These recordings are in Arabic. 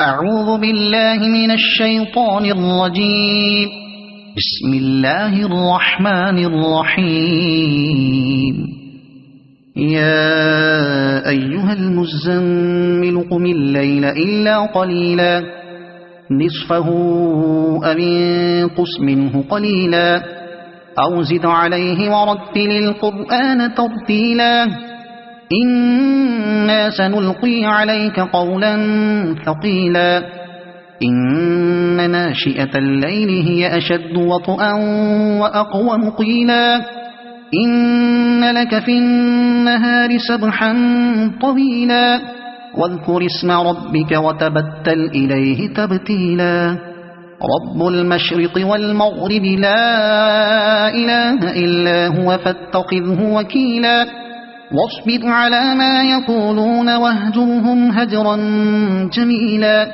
أعوذ بالله من الشيطان الرجيم. بسم الله الرحمن الرحيم. يا أيها المزمل قم الليل إلا قليلا نصفه أو انقص منه قليلا أو زد عليه ورتل القرآن ترتيلا إنا سنلقي عليك قولا ثقيلا إن ناشئة الليل هي أشد وطئا وأقوم قيلا إن لك في النهار سبحا طويلا واذكر اسم ربك وتبتل إليه تبتيلا رب المشرق والمغرب لا إله إلا هو فاتخذه وكيلا واصبر على ما يقولون واهجرهم هجرا جميلا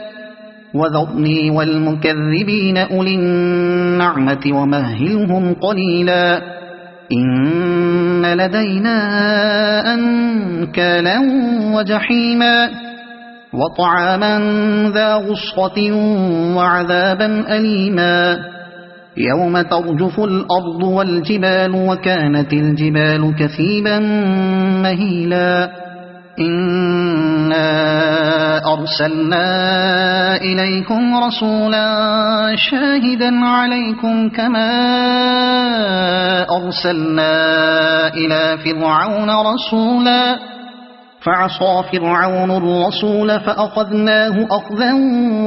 وذرني والمكذبين أولي النعمة ومهلهم قليلا إن لدينا أنكالا وجحيما وطعاما ذا غصة وعذابا أليما يوم ترجف الأرض والجبال وكانت الجبال كثيبا مهيلا إنا أرسلنا إليكم رسولا شاهدا عليكم كما أرسلنا إلى فرعون رسولا فعصى فرعون الرسول فأخذناه أخذا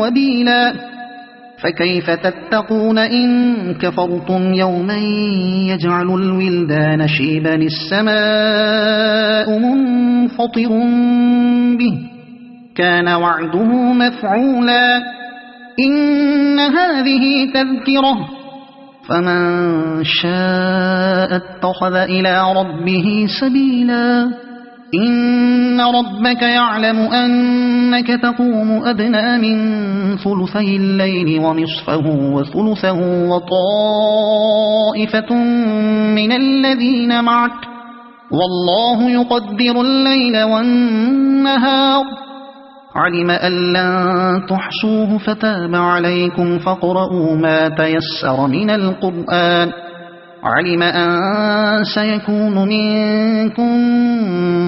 وبيلا فكيف تتقون إن كفرتم يوما يجعل الولدان شيبا السماء منفطر به كان وعده مفعولا إن هذه تذكرة فمن شاء اتخذ إلى ربه سبيلا إن ربك يعلم أنك تقوم أدنى من ثلثي الليل ونصفه وثلثه وطائفة من الذين معك والله يقدر الليل والنهار علم أن لن تحصوه فتاب عليكم فاقرؤوا ما تيسر من القرآن علم أن سيكون منكم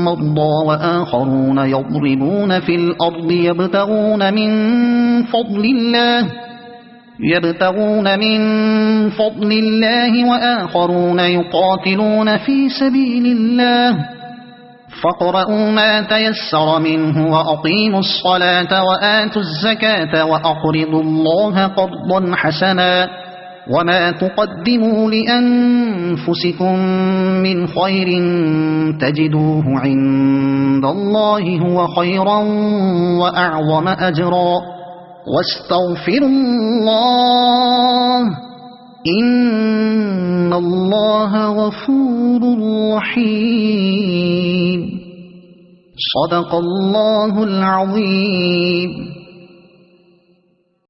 مرضى وآخرون يضربون في الأرض يبتغون من فضل الله وآخرون يقاتلون في سبيل الله فاقرؤوا ما تيسر منه وأقيموا الصلاة وآتوا الزكاة وأقرضوا الله قرضا حسنا وما تقدموا لأنفسكم من خير تجدوه عند الله هو خيرا وأعظم أجرا واستغفروا الله إن الله غفور رحيم صدق الله العظيم.